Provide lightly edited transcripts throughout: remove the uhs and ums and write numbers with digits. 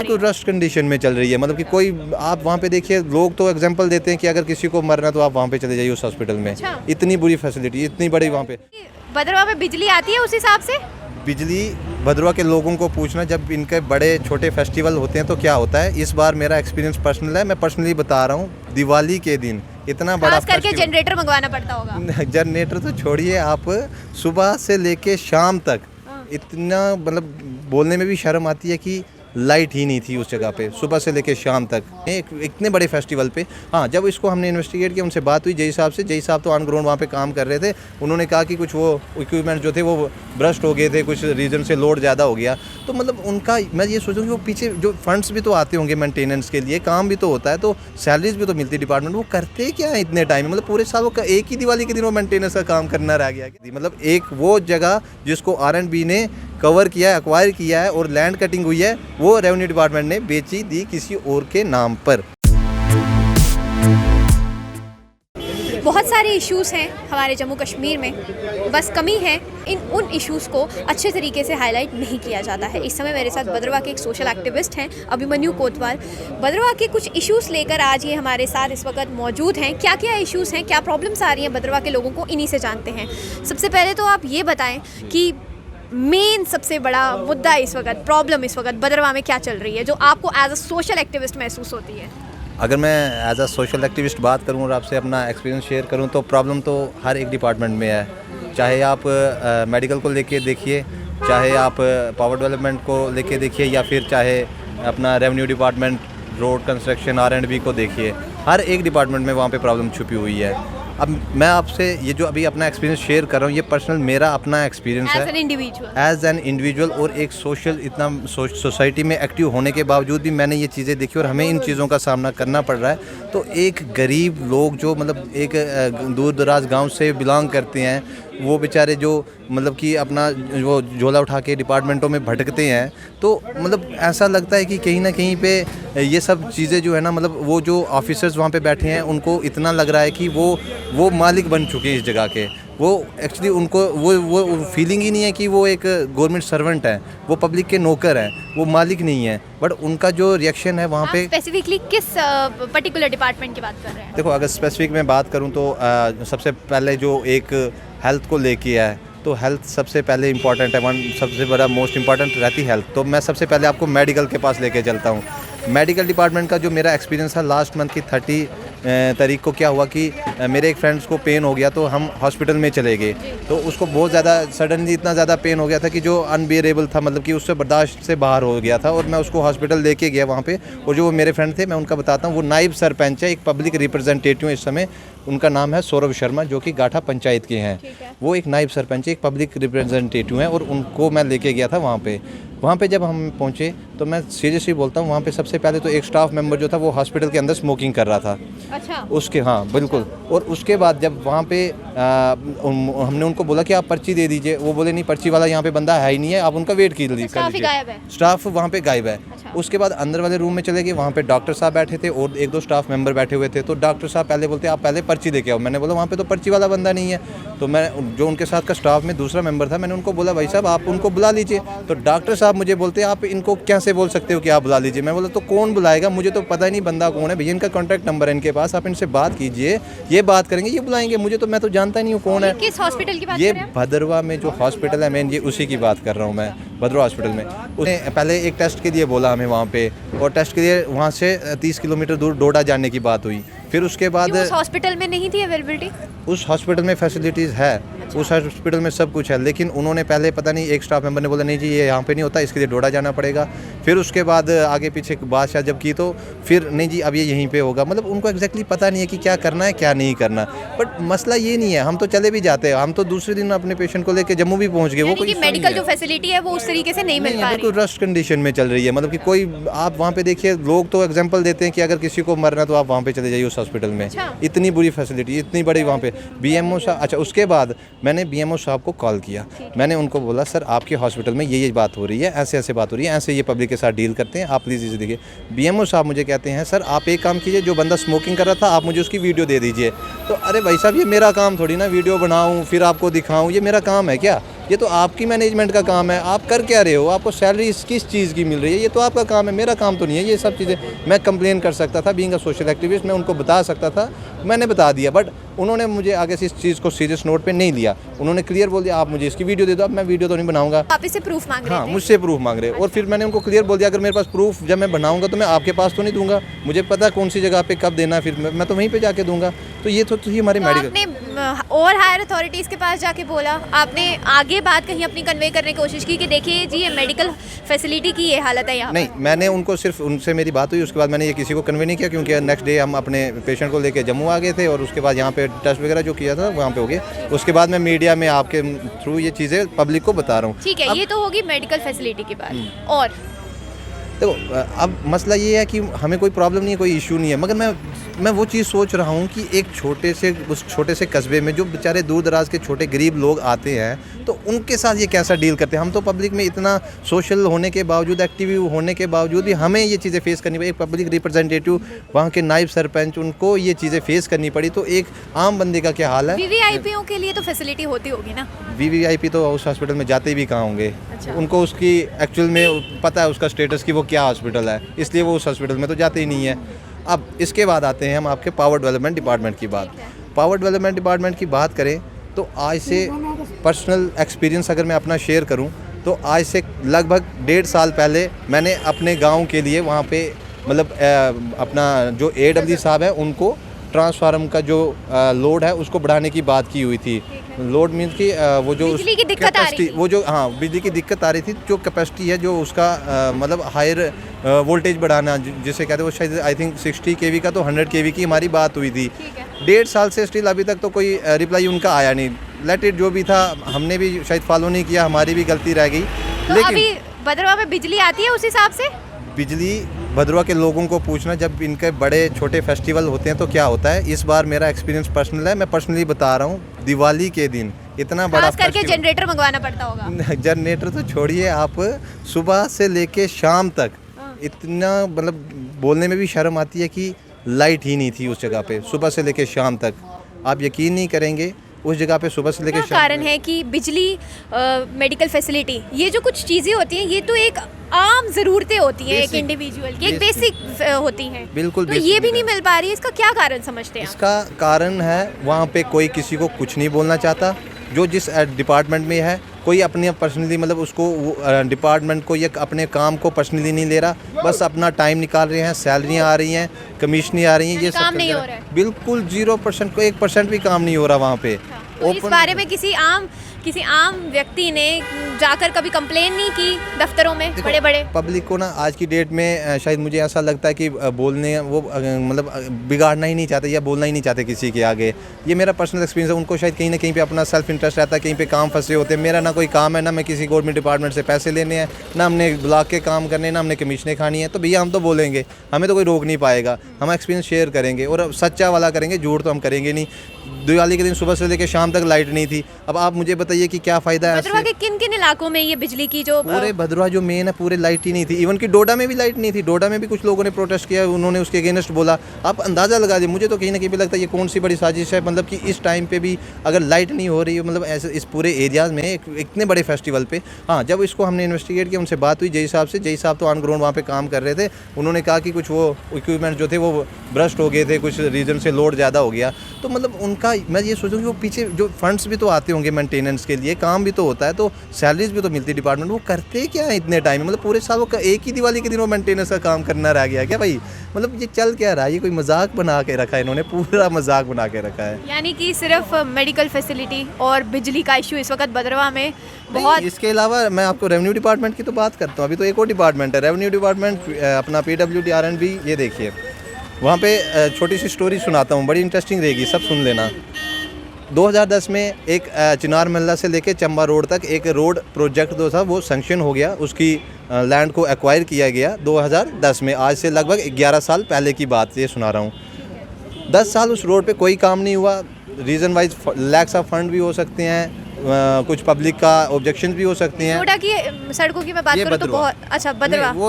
तो rust condition में चल रही है, मतलब कि कोई आप वहाँ पे देखिए, लोग तो एग्जांपल देते हैं कि अगर किसी को मरना तो आप वहाँ पे चले जाइए उस हॉस्पिटल में। अच्छा। इतनी बुरी फैसिलिटी, इतनी बड़ी वहाँ पे भद्रवाह में बिजली आती है उस हिसाब से? बिजली भद्रवाह के लोगों को पूछना, जब इनके बड़े छोटे फेस्टिवल होते हैं तो क्या होता है। इस बार मेरा एक्सपीरियंस पर्सनल है, मैं पर्सनली बता रहा हूँ, दिवाली के दिन इतना बड़ा खास करके जनरेटर मंगवाना पड़ता होगा। जनरेटर तो छोड़िए, आप सुबह से लेके शाम तक इतना, मतलब बोलने में भी शर्म आती है कि लाइट ही नहीं थी उस जगह पे सुबह से लेके शाम तक इतने बड़े फेस्टिवल पे। हाँ, जब इसको हमने इन्वेस्टिगेट किया, उनसे बात हुई जय साहब तो ऑन ग्राउंड वहाँ पे काम कर रहे थे। उन्होंने कहा कि कुछ वो इक्विपमेंट जो थे वो ब्रस्ट हो गए थे, कुछ रीजन से लोड ज़्यादा हो गया। तो मतलब उनका, मैं ये सोचूँ कि वो पीछे जो फंड्स भी तो आते होंगे मेंटेनेंस के लिए, काम भी तो होता है, तो सैलरीज भी तो मिलती है डिपार्टमेंट, वो करते क्या है इतने टाइम में? मतलब पूरे साल वो एक ही दिवाली के दिन वो मेंटेनेंस का काम करना रह गया। मतलब एक वो जगह जिसको R&B ने कवर किया है, एक्वायर किया है और लैंड कटिंग हुई है, वो रेवेन्यू डिपार्टमेंट ने बेची दी किसी और के नाम पर। बहुत सारे इश्यूज़ हैं हमारे जम्मू कश्मीर में, बस कमी है उन इश्यूज़ को अच्छे तरीके से हाईलाइट नहीं किया जाता है। इस समय मेरे साथ भद्रवाह के एक सोशल एक्टिविस्ट हैं अभिमन्यु कोतवाल। भद्रवाह के कुछ इश्यूज़ लेकर आज ये हमारे साथ इस वक्त मौजूद हैं। क्या क्या इश्यूज़ हैं, क्या प्रॉब्लम्स आ रही हैं भद्रवाह के लोगों को, इन्हीं से जानते हैं। सबसे पहले तो आप ये बताएं कि मेन सबसे बड़ा मुद्दा इस वक्त, प्रॉब्लम इस वक्त भद्रवाह में क्या चल रही है जो आपको एज अ सोशल एक्टिविस्ट महसूस होती है? अगर मैं एज अ सोशल एक्टिविस्ट बात करूं और आपसे अपना एक्सपीरियंस शेयर करूं तो प्रॉब्लम तो हर एक डिपार्टमेंट में है। चाहे आप मेडिकल को लेके देखिए, चाहे आप पावर डेवलपमेंट को लेके देखिए, या फिर चाहे अपना revenue department, road construction, R&B को देखिए, हर एक डिपार्टमेंट में वहाँ पे प्रॉब्लम छुपी हुई है। अब मैं आपसे ये जो अभी अपना एक्सपीरियंस शेयर कर रहा हूँ, ये पर्सनल मेरा अपना एक्सपीरियंस है एज एन इंडिविजुअल, और एक सोशल, इतना सोसाइटी में एक्टिव होने के बावजूद भी मैंने ये चीज़ें देखी और हमें इन चीज़ों का सामना करना पड़ रहा है। तो एक गरीब लोग जो मतलब एक दूर दराज गांव से बिलोंग करते हैं, वो बेचारे जो मतलब कि अपना वो झोला उठा के डिपार्टमेंटों में भटकते हैं, तो मतलब ऐसा लगता है कि कहीं ना कहीं पे ये सब चीज़ें जो है ना, मतलब वो जो ऑफिसर्स वहाँ पे बैठे हैं उनको इतना लग रहा है कि वो मालिक बन चुके हैं इस जगह के। वो एक्चुअली उनको वो फीलिंग ही नहीं है कि वो एक गवर्नमेंट सर्वेंट है, वो पब्लिक के नौकर हैं, वो मालिक नहीं है। बट उनका जो रिएक्शन है वहाँ पे, स्पेसिफिकली किस पर्टिकुलर डिपार्टमेंट की बात कर रहे हैं? देखो, अगर स्पेसिफिक में बात करूँ तो सबसे पहले जो एक हेल्थ को लेके है, तो हेल्थ सबसे पहले इंपॉर्टेंट है, सबसे बड़ा मोस्ट इंपॉर्टेंट रहती हेल्थ। तो मैं सबसे पहले आपको मेडिकल के पास लेके चलता हूँ। मेडिकल डिपार्टमेंट का जो मेरा एक्सपीरियंस था, लास्ट मंथ की 30 तारीख को क्या हुआ कि मेरे एक फ्रेंड्स को पेन हो गया, तो हम हॉस्पिटल में चले गए। तो उसको बहुत ज़्यादा सडनली इतना ज़्यादा पेन हो गया था कि जो अनबियरेबल था, मतलब कि उससे बर्दाश्त से बाहर हो गया था, और मैं उसको हॉस्पिटल लेके गया वहाँ पे। और जो वो मेरे फ्रेंड थे, मैं उनका बताता हूँ, वो नायब सरपंच है, एक पब्लिक रिप्रेजेंटेटिव है इस समय, उनका नाम है सौरभ शर्मा, जो कि गाठा पंचायत के हैं। वो एक नायब सरपंच है, एक पब्लिक रिप्रेजेंटेटिव है, और उनको मैं लेके गया था वहाँ पे। जब हम पहुँचे तो मैं सीरियसली बोलता हूँ, वहाँ पे सबसे पहले तो एक स्टाफ मेंबर जो था वो हॉस्पिटल के अंदर स्मोकिंग कर रहा था। अच्छा। उसके, हाँ बिल्कुल। और उसके बाद जब वहाँ पे हमने उनको बोला कि आप पर्ची दे दीजिए, वो बोले नहीं, पर्ची वाला यहाँ पे बंदा है ही नहीं है, आप उनका वेट कर लीजिए। स्टाफ वहाँ पे गायब है। अच्छा। उसके बाद अंदर वाले रूम में चले गए, वहाँ पे डॉक्टर साहब बैठे थे और 1-2 स्टाफ मेंबर बैठे हुए थे। तो डॉक्टर साहब पहले बोलते आप पहले पर्ची दे के आओ। मैंने बोला वहाँ पे तो पर्ची वाला बंदा नहीं है। तो मैं, जो उनके साथ का स्टाफ में दूसरा मेंबर था, मैंने उनको बोला भाई साहब आप उनको बुला लीजिए। तो डॉक्टर साहब मुझे बोलते आप इनको कैसे बोल सकते हो कि आप बुला लीजिए? मैं बोला तो कौन बुलाएगा, मुझे तो पता ही नहीं बंदा कौन है। भैया इनका कॉन्टैक्ट नंबर है इनके पास, आप इनसे बात कीजिए, ये बात करेंगे, ये बुलाएंगे। मुझे तो, मैं तो जानता ही नहीं हूँ कौन है। किस हॉस्पिटल की बात कर ये रहे हैं? भद्रवाह में जो हॉस्पिटल है मेन, ये उसी की बात कर रहा हूँ मैं, भद्रवाह हॉस्पिटल में। उसने पहले एक टेस्ट के लिए बोला हमें वहाँ पे, और टेस्ट के लिए वहाँ से 30 किलोमीटर दूर डोडा जाने की बात हुई। फिर उसके बाद उस हॉस्पिटल में नहीं थी अवेलेबिलिटी? उस हॉस्पिटल में फैसिलिटीज़ है। अच्छा। उस हॉस्पिटल में सब कुछ है, लेकिन उन्होंने पहले पता नहीं एक स्टाफ मेंबर ने बोला नहीं जी ये यहाँ पे नहीं होता, इसके लिए डोडा जाना पड़ेगा। फिर उसके बाद आगे पीछे बादशाह जब की, तो फिर नहीं जी अब ये यहीं पे होगा। मतलब उनको एग्जैक्टली पता नहीं है कि क्या करना है क्या नहीं करना। बट मसला ये नहीं है, हम तो चले भी जाते हैं, हम तो दूसरे दिन अपने पेशेंट को लेकर जम्मू भी पहुँच गए। वो कोई मेडिकल जो फैसिलिटी है वो उस तरीके से नहीं मिल पा रही, बिल्कुल रस्ट कंडीशन में चल रही है। मतलब कि कोई, आप वहाँ पे देखिए, लोग तो एग्जाम्पल देते हैं कि अगर किसी को मरना तो आप वहाँ पे चले जाइए उस हॉस्पिटल में। इतनी बुरी फैसिलिटी, इतनी बड़ी वहाँ पे BMO साहब। अच्छा, उसके बाद मैंने BMO साहब को कॉल किया। मैंने उनको बोला सर आपके हॉस्पिटल में ये बात हो रही है, ऐसे ऐसे बात हो रही है, ऐसे ये पब्लिक के साथ डील करते हैं, आप प्लीज़ इसे देखिए। BMO साहब मुझे कहते हैं सर आप एक काम कीजिए, जो बंदा स्मोकिंग कर रहा था आप मुझे उसकी वीडियो दे दीजिए। तो अरे भाई साहब ये मेरा काम थोड़ी ना वीडियो बनाऊँ फिर आपको दिखाऊँ, ये मेरा काम है क्या? ये तो आपकी मैनेजमेंट का काम है, आप कर क्या रहे हो, आपको सैलरी किस चीज़ की मिल रही है, ये तो आपका काम है, मेरा काम तो नहीं है ये सब चीज़ें। मैं कंप्लेन कर सकता था, बीइंग अ सोशल एक्टिविस्ट, मैं उनको बता सकता था, मैंने बता दिया, बट उन्होंने मुझे आगे से इस चीज़ को सीरियस नोट पे नहीं लिया। उन्होंने क्लियर बोल दिया आप मुझे इसकी वीडियो दे दो। अब मैं वीडियो तो नहीं बनाऊंगा, आप इससे प्रूफ मांग रहे हाँ थे? मुझसे प्रूफ मांग रहे। और फिर मैंने उनको क्लियर बोल दिया अगर मेरे पास प्रूफ जब मैं बनाऊंगा तो मैं आपके पास तो नहीं दूंगा, मुझे पता है कौन सी जगह पे कब देना है, फिर मैं तो वहीं पे जाके दूंगा। तो ये तो ही हमारी तो मेडिकल। आपने और हायर अथॉरिटीज़ के पास जाके बोला, आपने आगे बात कहीं अपनी कन्वे करने की कोशिश की कि देखिए जी ये मेडिकल फैसिलिटी की ये हालत है यहाँ नहीं, मैंने उनको सिर्फ उनसे मेरी बात हुई, उसके बाद मैंने ये किसी को कन्वे नहीं किया, क्योंकि नेक्स्ट डे हम अपने पेशेंट को लेके जम्मू आ गए थे और उसके बाद यहाँ पे टेस्ट वगैरह जो किया था वहाँ पे हो गया। उसके बाद मैं मीडिया में आपके थ्रू ये चीज़ें पब्लिक को बता रहा हूँ। ठीक है, ये तो होगी मेडिकल फैसिलिटी की बात। और देखो अब मसला ये है कि हमें कोई प्रॉब्लम नहीं है, कोई इशू नहीं है, मगर मैं वो चीज़ सोच रहा हूँ कि एक उस छोटे से कस्बे में जो बेचारे दूर दराज के छोटे गरीब लोग आते हैं तो उनके साथ ये कैसा डील करते हैं। हम तो पब्लिक में इतना सोशल होने के बावजूद, एक्टिव होने के बावजूद भी हमें ये चीज़ें फेस करनी पड़ी। एक पब्लिक रिप्रेजेंटेटिव, वहाँ के नायब सरपंच, उनको ये चीज़ें फेस करनी पड़ी, तो एक आम बंदे का क्या हाल है। वीवीआईपीओ के लिए तो फैसिलिटी होती होगी ना? वीवीआईपी तो उस हॉस्पिटल में जाते भी कहाँ होंगे। अच्छा। उनको उसकी एक्चुअल में पता है उसका स्टेटस कि वो क्या हॉस्पिटल है, इसलिए वो उस हॉस्पिटल में तो जाते ही नहीं है। अब इसके बाद आते हैं हम आपके पावर डेवलपमेंट डिपार्टमेंट की बात। पावर डेवलपमेंट डिपार्टमेंट की बात करें तो आज से पर्सनल एक्सपीरियंस अगर मैं अपना शेयर करूं तो आज से लगभग 1.5 साल पहले मैंने अपने गांव के लिए वहां पे मतलब अपना जो AW साहब है उनको ट्रांसफार्मर का जो लोड है उसको बढ़ाने की बात की हुई थी। लोड मीन्स कि वो जो बिजली की दिक्कत आ रही थी। वो जो हाँ बिजली की दिक्कत आ रही थी, जो कैपेसिटी है जो उसका मतलब हायर वोल्टेज बढ़ाना जिसे कहते हैं, वो शायद आई थिंक 60 kV का तो 100 kV की हमारी बात हुई थी। 1.5 साल से स्टिल अभी तक तो कोई रिप्लाई उनका आया नहीं। लेट इट, जो भी था हमने भी शायद फॉलो नहीं किया, हमारी भी गलती रह गई। तो लेकिन अभी भद्रवाह में बिजली आती है उस हिसाब से? बिजली भद्रवाह के लोगों को पूछना, जब इनके बड़े छोटे फेस्टिवल होते हैं तो क्या होता है। इस बार मेरा एक्सपीरियंस पर्सनल है, मैं पर्सनली बता रहा हूँ, दिवाली के दिन इतना बड़ा खास करके जनरेटर मंगवाना पड़ता होगा। जनरेटर तो छोड़िए, आप सुबह से लेके शाम तक इतना मतलब बोलने में भी शर्म आती है कि लाइट ही नहीं थी उस जगह पे सुबह से लेके शाम तक। आप यकीन नहीं करेंगे उस जगह पे सुबह से लेके क्या शाम कारण है कि बिजली, मेडिकल फैसिलिटी, ये जो कुछ चीज़ें होती हैं ये तो एक आम ज़रूरतें होती हैं एक इंडिविजुअल की, एक बेसिक होती हैं, बिल्कुल तो ये भी नहीं मिल पा रही है। इसका क्या कारण समझते हैं? इसका कारण है वहाँ पे कोई किसी को कुछ नहीं बोलना चाहता। जो जिस डिपार्टमेंट में है कोई अपने पर्सनली मतलब उसको डिपार्टमेंट को या अपने काम को पर्सनली नहीं ले रहा, बस अपना टाइम निकाल रहे हैं, सैलरियाँ आ रही हैं, कमीशनी आ रही हैं, ये सब काम नहीं हो रहा है। बिल्कुल 0% को 1% भी काम नहीं हो रहा वहाँ पे। तो इस बारे में किसी आम व्यक्ति ने जाकर कभी कंप्लेन नहीं की दफ्तरों में? बड़े बड़े पब्लिक को ना आज की डेट में शायद मुझे ऐसा लगता है कि बोलने वो मतलब बिगाड़ना ही नहीं चाहते या बोलना ही नहीं चाहते किसी के आगे। ये मेरा पर्सनल एक्सपीरियंस है। उनको शायद कहीं ना कहीं पे अपना सेल्फ इंटरेस्ट रहता है, कहीं पे काम फंसे होते हैं। मेरा ना कोई काम है, ना मैं किसी गवर्नमेंट डिपार्टमेंट से पैसे लेने हैं, ना हमने ब्लॉक के काम करने, ना हमने कमीशनें खानी है। तो भैया हम तो बोलेंगे, हमें तो कोई रोक नहीं पाएगा, हम एक्सपीरियंस शेयर करेंगे और सच्चा वाला करेंगे, झूठ तो हम करेंगे नहीं। दिवाली के दिन सुबह से लेकर शाम तक लाइट नहीं थी। अब आप मुझे बताइए कि क्या फ़ायदा है। भद्रवाह के किन किन इलाकों में ये बिजली की जो पूरे भद्रवाह जो मेन है पूरे लाइट ही नहीं थी। इवन कि डोडा में भी लाइट नहीं थी। डोडा में भी कुछ लोगों ने प्रोटेस्ट किया, उन्होंने उसके अगेंस्ट बोला। आप अंदाज़ा लगा दीजिए, मुझे तो कहीं ना कहीं लगता है ये कौन सी बड़ी साजिश है, मतलब कि इस टाइम पे भी अगर लाइट नहीं हो रही है, मतलब ऐसे इस पूरे एरियाज़ में इतने बड़े फेस्टिवल पे। हाँ, जब इसको हमने इन्वेस्टिगेट किया, उनसे बात हुई जय साहब से, जय साहब तो ऑन ग्राउंड वहाँ पे काम कर रहे थे। उन्होंने कहा कि कुछ वो इक्विपमेंट जो थे वो ब्रस्ट हो गए थे, कुछ रीजन से लोड ज़्यादा हो गया। तो मतलब उनका मैं ये सोचूँ कि वो पीछे जो फंड्स भी तो आते होंगे मेंटेनेंस के लिए, काम भी तो होता है, तो सैलरीज भी तो मिलती है डिपार्टमेंट, वो करते क्या है इतने टाइम में? मतलब पूरे साल वो एक ही दिवाली के दिन वो मेंटेनेंस का काम करना रह गया क्या भाई? मतलब ये चल क्या रहा है? ये कोई मजाक बना के रखा है इन्होंने, पूरा मजाक बना के रखा है। यानी कि सिर्फ मेडिकल फैसिलिटी और बिजली का इशू इस वक्त भद्रवाह में बहुत। इसके अलावा मैं आपको रेवेन्यू डिपार्टमेंट की तो बात करता हूँ। अभी तो एक और डिपार्टमेंट है रेवेन्यू डिपार्टमेंट, अपना PWD R&B। ये देखिए वहाँ पे छोटी सी स्टोरी सुनाता हूँ, बड़ी इंटरेस्टिंग रहेगी, सब सुन लेना। 2010 में एक चिनार महल्ला से लेके चंबा रोड तक एक रोड प्रोजेक्ट जो था वो सैंक्शन हो गया, उसकी लैंड को एक्वायर किया गया 2010 में। आज से लगभग 11 साल पहले की बात ये सुना रहा हूँ। 10 साल उस रोड पे कोई काम नहीं हुआ। Reason wise lakhs of fund भी हो सकते हैं, कुछ पब्लिक का ऑब्जेक्शन भी हो सकती हैं। डोडा की सड़कों की मैं बात ये करूँ तो बदरवा। बहुत अच्छा बदरवा। नहीं,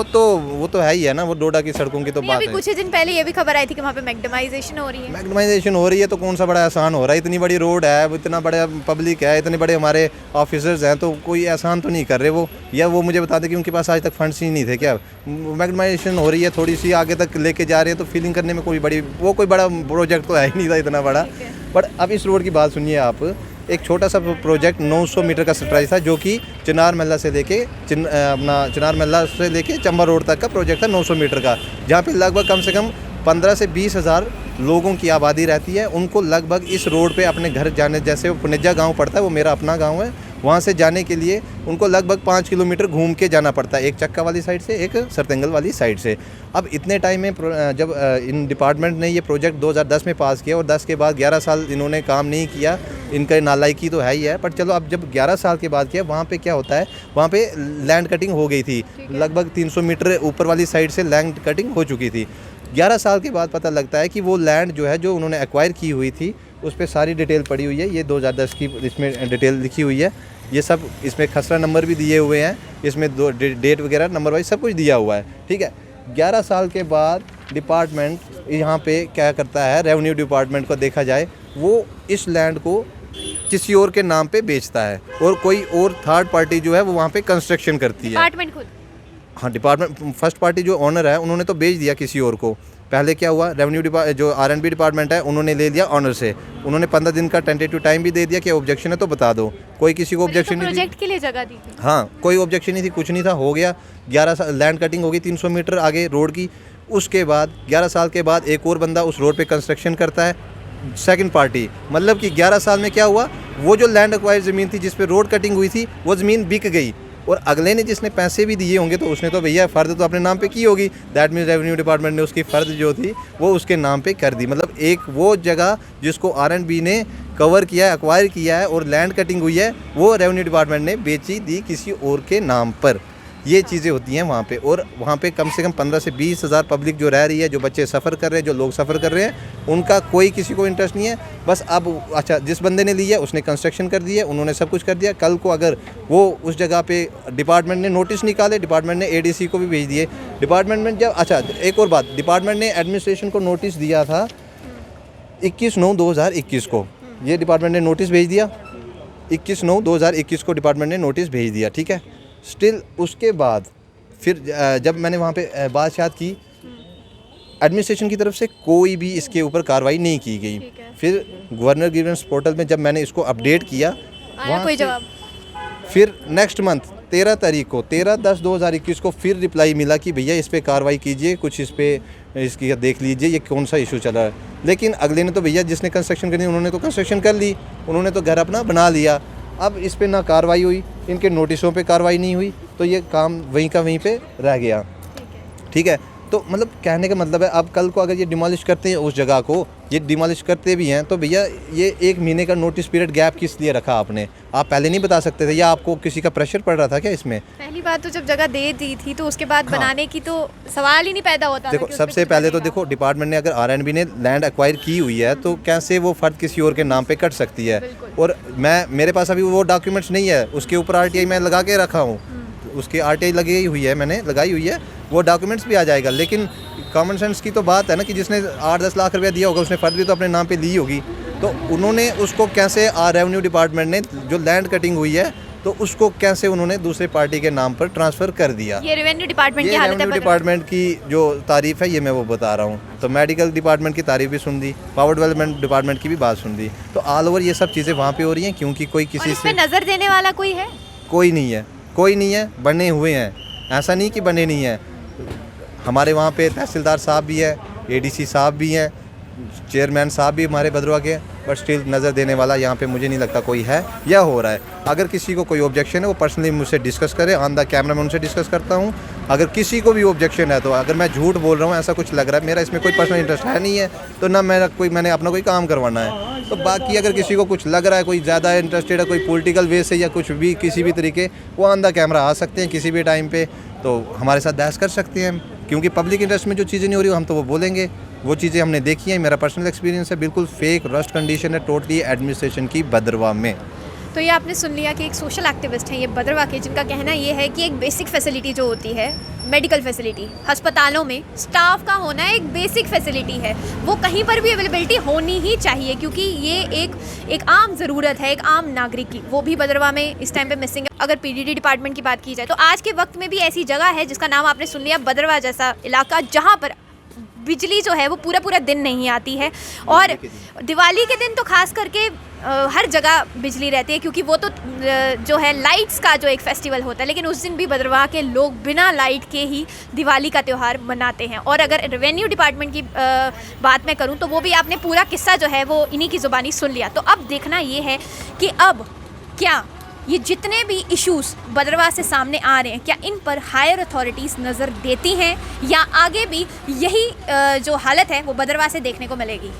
वो तो है ही है ना, वो डोडा की सड़कों की तो नहीं, बात अभी है। कुछ ही दिन पहले ये भी खबर आई थी कि वहाँ पे मैग्डमाइजेशन हो रही है। मैग्डमाइजेशन हो रही है तो कौन सा बड़ा एहसान हो रहा है? इतनी बड़ी रोड है, इतना बड़ा पब्लिक है, इतने बड़े हमारे ऑफिसर्स हैं, तो कोई एहसान तो नहीं कर रहे वो। या वो मुझे बता दें कि उनके पास आज तक फंड्स ही नहीं थे क्या? मैग्डमाइजेशन हो रही है, थोड़ी सी आगे तक लेके जा रहे हैं, तो फीलिंग करने में कोई बड़ा प्रोजेक्ट तो है ही नहीं था इतना बड़ा। बट अब इस रोड की बात सुनिए आप। एक छोटा सा प्रोजेक्ट 900 मीटर का स्ट्राइच था, जो कि चिनार महला से लेके चिनार महला से लेके चंबा रोड तक का प्रोजेक्ट था 900 मीटर का, जहाँ पे लगभग कम से कम 15 से 20 हज़ार लोगों की आबादी रहती है। उनको लगभग इस रोड पे अपने घर जाने, जैसे वो पुनेजा गांव पड़ता है, वो मेरा अपना गांव है, वहाँ से जाने के लिए उनको लगभग 5 किलोमीटर घूम के जाना पड़ता है, एक चक्का वाली साइड से, एक सरतंगल वाली साइड से। अब इतने टाइम में जब इन डिपार्टमेंट ने ये प्रोजेक्ट 2010 में पास किया और 10 के बाद 11 साल इन्होंने काम नहीं किया, इनका नालायकी तो है ही है। पर चलो, अब जब 11 साल के बाद किया, वहाँ पे क्या होता है, वहाँ पे लैंड कटिंग हो गई थी, लगभग 300 मीटर ऊपर वाली साइड से लैंड कटिंग हो चुकी थी। 11 साल के बाद पता लगता है कि वो लैंड जो है, जो उन्होंने एक्वायर की हुई थी, उस पर सारी डिटेल पड़ी हुई है। ये 2010 की इसमें डिटेल लिखी हुई है, ये सब इसमें खसरा नंबर भी दिए हुए हैं, इसमें डेट वगैरह नंबर वाइज सब कुछ दिया हुआ है, ठीक है। 11 साल के बाद डिपार्टमेंट यहाँ पे क्या करता है, रेवेन्यू डिपार्टमेंट को देखा जाए, वो इस लैंड को किसी और के नाम पे बेचता है और कोई और थर्ड पार्टी जो है वो वहाँ पे कंस्ट्रक्शन करती है। डिपार्टमेंट खुद? हाँ, डिपार्टमेंट, फर्स्ट पार्टी जो ओनर है उन्होंने तो बेच दिया किसी और को। पहले क्या हुआ, रेवेन्यू जो R&B डिपार्टमेंट है उन्होंने ले लिया ऑनर से, उन्होंने 15 दिन का टेंटेटिव टाइम भी दे दिया कि ऑब्जेक्शन है तो बता दो। कोई किसी को ऑब्जेक्शन नहीं थी, प्रोजेक्ट के लिए जगह दी थी। हाँ, कोई ऑब्जेक्शन नहीं थी, कुछ नहीं था, हो गया। 11 साल लैंड कटिंग हो गई 300 मीटर आगे रोड की। उसके बाद 11 साल के बाद एक और बंदा उस रोड पे कंस्ट्रक्शन करता है, सेकंड पार्टी। मतलब कि 11 साल में क्या हुआ, वो जो लैंड एक्वायर ज़मीन थी जिस पे रोड कटिंग हुई थी, वो ज़मीन बिक गई और अगले ने जिसने पैसे भी दिए होंगे तो उसने तो भैया फ़र्द तो अपने नाम पे की होगी। दैट मीन्स रेवेन्यू डिपार्टमेंट ने उसकी फ़र्द जो थी वो उसके नाम पे कर दी। मतलब एक वो जगह जिसको R&B ने कवर किया है, एक्वायर किया है और लैंड कटिंग हुई है, वो रेवेन्यू डिपार्टमेंट ने बेची दी किसी और के नाम पर। ये चीज़ें होती हैं वहाँ पे। और वहाँ पे कम से कम 15 से 20 हज़ार पब्लिक जो रह रही है, जो बच्चे सफ़र कर रहे हैं, जो लोग सफ़र कर रहे हैं, उनका कोई किसी को इंटरेस्ट नहीं है। बस अब अच्छा, जिस बंदे ने लिया उसने कंस्ट्रक्शन कर दिया, उन्होंने सब कुछ कर दिया। कल को अगर वो उस जगह पे डिपार्टमेंट ने नोटिस निकाले, डिपार्टमेंट ने ADC को भी भेज दिए। डिपार्टमेंट में जब अच्छा, एक और बात, डिपार्टमेंट ने एडमिनिस्ट्रेशन को नोटिस दिया था 21/9/2021 को, ये डिपार्टमेंट ने नोटिस भेज दिया 21/9/2021 को डिपार्टमेंट ने नोटिस भेज दिया, ठीक है। स्टिल उसके बाद फिर जब मैंने वहाँ पे बात की, एडमिनिस्ट्रेशन की तरफ से कोई भी इसके ऊपर कार्रवाई नहीं की गई। फिर गवर्नर ग्रीवेंस पोर्टल में जब मैंने इसको अपडेट किया, आया कोई जवाब? फिर नेक्स्ट मंथ 13 तारीख को 13/10/2021 को फिर रिप्लाई मिला कि भैया इस पर कार्रवाई कीजिए, कुछ इस पर इसकी देख लीजिए ये कौन सा इशू चला है। लेकिन अगले ने तो भैया जिसने कंस्ट्रक्शन करनी उन्होंने तो कंस्ट्रक्शन कर ली, उन्होंने तो घर अपना बना लिया। अब इस पे ना कार्रवाई हुई, इनके नोटिसों पे कार्रवाई नहीं हुई, तो ये काम वहीं का वहीं पे रह गया, ठीक है। तो मतलब कहने का मतलब है, अब कल को अगर ये डिमोलिश करते हैं उस जगह को, ये डिमोलिश करते भी हैं, तो भैया ये 1 महीने का नोटिस पीरियड गैप किस लिए रखा आपने? आप पहले नहीं बता सकते थे, या आपको किसी का प्रेशर पड़ रहा था क्या इसमें? पहली बात तो जब जगह दे दी थी तो उसके बाद बनाने की तो सवाल ही नहीं पैदा होता। देखो, सबसे पहले तो देखो, डिपार्टमेंट ने अगर R&B ने लैंड एक्वायर की हुई है तो कैसे वो फ़र्द किसी और के नाम पे कट सकती है? और मेरे पास अभी वो डॉक्यूमेंट्स नहीं है, उसके ऊपर RTI मैं लगा के रखा हूँ, उसकी RTI लगी हुई है, मैंने लगाई हुई है, वो डॉक्यूमेंट्स भी आ जाएगा। लेकिन कॉमन सेंस की तो बात है ना कि जिसने 8-10 लाख रुपया दिया होगा उसने फ़र्द भी तो अपने नाम पे ली होगी, तो उन्होंने उसको कैसे रेवेन्यू डिपार्टमेंट ने जो लैंड कटिंग हुई है तो उसको कैसे उन्होंने दूसरे पार्टी के नाम पर ट्रांसफ़र कर दिया? ये रेवेन्यू डिपार्टमेंट की हालत है। रेवेन्यू डिपार्टमेंट की जो तारीफ़ है ये मैं वो बता रहा हूँ। तो मेडिकल डिपार्टमेंट की तारीफ़ भी सुन दी, पावर डेवलपमेंट डिपार्टमेंट की भी बात सुन दी, तो ऑल ओवर ये सब चीज़ें वहाँ पे हो रही हैं, क्योंकि कोई किसी से नज़र देने वाला कोई है? कोई नहीं है, कोई नहीं है। बने हुए हैं, ऐसा नहीं कि बने नहीं हैं। हमारे वहाँ पे तहसीलदार साहब भी है, ADC साहब भी हैं, चेयरमैन साहब भी हमारे भद्रवा के, बट स्टिल नज़र देने वाला यहाँ पे मुझे नहीं लगता कोई है या हो रहा है। अगर किसी को कोई ऑब्जेक्शन है वो पर्सनली मुझसे डिस्कस करे, ऑन द कैमरा मैं उनसे डिस्कस करता हूँ। अगर किसी को भी ऑब्जेक्शन है, तो अगर मैं झूठ बोल रहा हूँ, ऐसा कुछ लग रहा है, मेरा इसमें कोई पर्सनल इंटरेस्ट है नहीं है, तो ना मैंने अपना कोई काम करवाना है। तो बाकी अगर किसी को कुछ लग रहा है, कोई ज़्यादा इंटरेस्टेड है, कोई पॉलिटिकल वे से या कुछ भी किसी भी तरीके, वो ऑन द कैमरा आ सकते हैं किसी भी टाइम पे, तो हमारे साथ बहस कर सकते हैं। क्योंकि पब्लिक इंटरेस्ट में जो चीज़ें नहीं हो रही हम तो वो बोलेंगे, वो चीज़ें हमने देखी हैं, मेरा पर्सनल एक्सपीरियंस है, बिल्कुल फेक रस्ट कंडीशन है टोटली एडमिनिस्ट्रेशन की भद्रवा में। तो ये आपने सुन लिया कि एक सोशल एक्टिविस्ट हैं ये भद्रवाह के, जिनका कहना ये है कि एक बेसिक फैसिलिटी जो होती है, मेडिकल फैसिलिटी, अस्पतालों में स्टाफ का होना एक बेसिक फैसिलिटी है, वो कहीं पर भी अवेलेबिलिटी होनी ही चाहिए, क्योंकि ये एक आम ज़रूरत है एक आम नागरिक की, वो भी भद्रवाह में इस टाइम पे मिसिंग है। अगर पीडीडी डिपार्टमेंट की बात की जाए तो आज के वक्त में भी ऐसी जगह है जिसका नाम आपने सुन लिया, भद्रवाह जैसा इलाका, जहाँ पर बिजली जो है वो पूरा दिन नहीं आती है। और दिवाली के दिन तो खास करके हर जगह बिजली रहती है, क्योंकि वो तो जो है लाइट्स का जो एक फेस्टिवल होता है, लेकिन उस दिन भी भद्रवाह के लोग बिना लाइट के ही दिवाली का त्यौहार मनाते हैं। और अगर रेवेन्यू डिपार्टमेंट की बात मैं करूं तो वो भी आपने पूरा किस्सा जो है वो इन्हीं की ज़ुबानी सुन लिया। तो अब देखना ये है कि अब क्या ये जितने भी इश्यूज़ भद्रवाह से सामने आ रहे हैं, क्या इन पर हायर अथॉरिटीज़ नज़र देती हैं, या आगे भी यही जो हालत है वो भद्रवाह से देखने को मिलेगी।